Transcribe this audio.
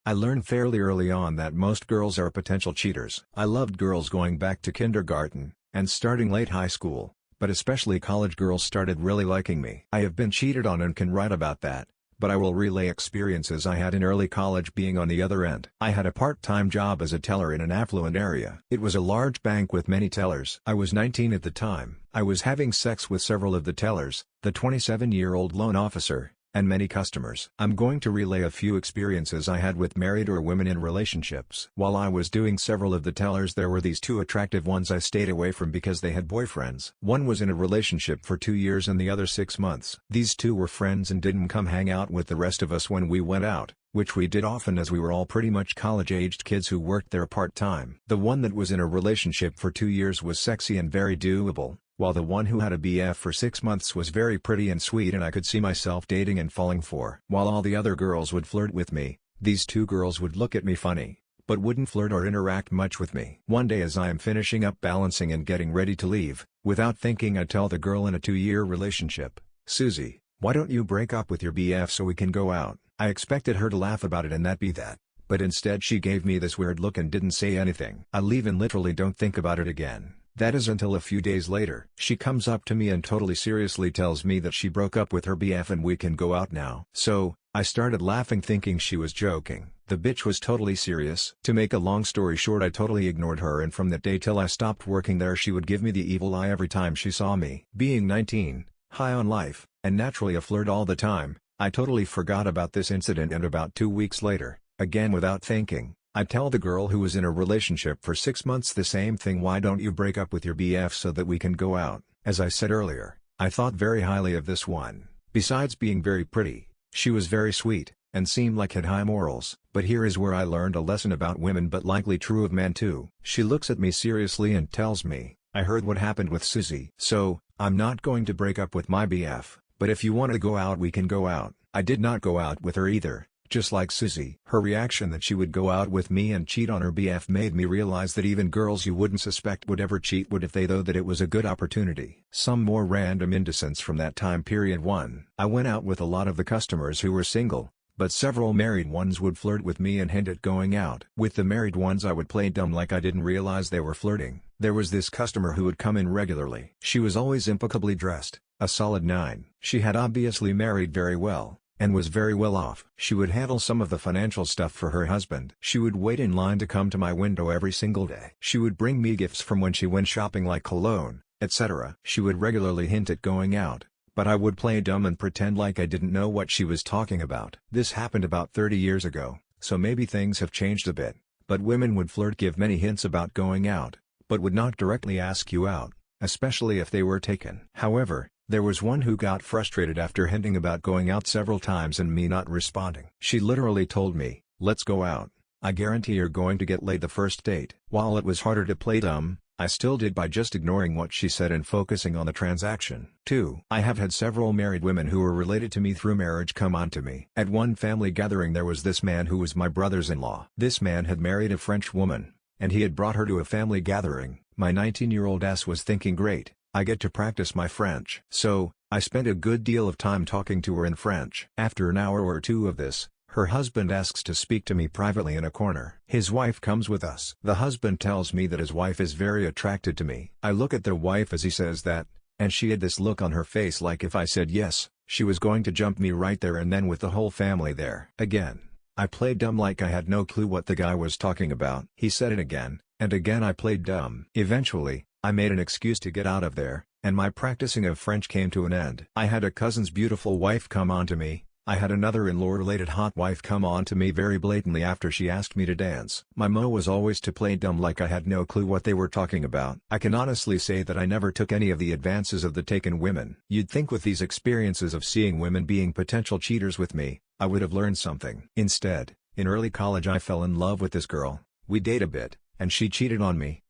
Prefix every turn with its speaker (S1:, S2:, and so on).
S1: I learned fairly early on that most girls are potential cheaters. I loved girls going back to kindergarten, and starting late high school, but especially college girls started really liking me. I have been cheated on and can write about that, but I will relay experiences I had in early college being on the other end. I had a part-time job as a teller in an affluent area. It was a large bank with many tellers. I was 19 at the time. I was having sex with several of the tellers, the 27-year-old loan officer, and many customers. I'm going to relay a few experiences I had with married or women in relationships. While I was doing several of the tellers, there were these two attractive ones I stayed away from because they had boyfriends. One was in a relationship for 2 years and the other 6 months. These two were friends and didn't come hang out with the rest of us when we went out, which we did often as we were all pretty much college-aged kids who worked there part-time. The one that was in a relationship for 2 years was sexy and very doable, while the one who had a BF for 6 months was very pretty and sweet and I could see myself dating and falling for. While all the other girls would flirt with me, these two girls would look at me funny, but wouldn't flirt or interact much with me. One day as I am finishing up balancing and getting ready to leave, without thinking I tell the girl in a 2-year relationship, "Susie, why don't you break up with your BF so we can go out?" I expected her to laugh about it and that be that, but instead she gave me this weird look and didn't say anything. I leave and literally don't think about it again. That is until a few days later. She comes up to me and totally seriously tells me that she broke up with her BF and we can go out now. So, I started laughing thinking she was joking. The bitch was totally serious. To make a long story short, I totally ignored her, and from that day till I stopped working there she would give me the evil eye every time she saw me. Being 19, high on life, and naturally a flirt all the time, I totally forgot about this incident, and about 2 weeks later, again without thinking, I tell the girl who was in a relationship for 6 months the same thing: "Why don't you break up with your BF so that we can go out?" As I said earlier, I thought very highly of this one. Besides being very pretty, she was very sweet, and seemed like had high morals. But here is where I learned a lesson about women, but likely true of men too. She looks at me seriously and tells me, "I heard what happened with Susie. So, I'm not going to break up with my BF, but if you want to go out we can go out." I did not go out with her either. Just like Susie. Her reaction that she would go out with me and cheat on her BF made me realize that even girls you wouldn't suspect would ever cheat would if they thought that it was a good opportunity. Some more random indecents from that time period. 1. I went out with a lot of the customers who were single, but several married ones would flirt with me and hint at going out. With the married ones I would play dumb like I didn't realize they were flirting. There was this customer who would come in regularly. She was always impeccably dressed, a solid 9. She had obviously married very well, and was very well off. She would handle some of the financial stuff for her husband. She would wait in line to come to my window every single day. She would bring me gifts from when she went shopping like cologne, etc. She would regularly hint at going out, but I would play dumb and pretend like I didn't know what she was talking about. This happened about 30 years ago, so maybe things have changed a bit, but women would flirt, give many hints about going out, but would not directly ask you out, especially if they were taken. However, there was one who got frustrated after hinting about going out several times and me not responding. She literally told me, "Let's go out. I guarantee you're going to get laid the first date." While it was harder to play dumb, I still did by just ignoring what she said and focusing on the transaction. 2. I have had several married women who were related to me through marriage come on to me. At one family gathering there was this man who was my brother's-in-law. This man had married a French woman, and he had brought her to a family gathering. My 19-year-old ass was thinking, great, I get to practice my French. So, I spent a good deal of time talking to her in French. After an hour or two of this, her husband asks to speak to me privately in a corner. His wife comes with us. The husband tells me that his wife is very attracted to me. I look at the wife as he says that, and she had this look on her face like if I said yes, she was going to jump me right there and then with the whole family there. Again, I played dumb like I had no clue what the guy was talking about. He said it again, and again I played dumb. Eventually, I made an excuse to get out of there, and my practicing of French came to an end. I had a cousin's beautiful wife come on to me. I had another in-law related hot wife come on to me very blatantly after she asked me to dance. My mo was always to play dumb like I had no clue what they were talking about. I can honestly say that I never took any of the advances of the taken women. You'd think with these experiences of seeing women being potential cheaters with me, I would have learned something. Instead, in early college I fell in love with this girl. We dated a bit, and she cheated on me.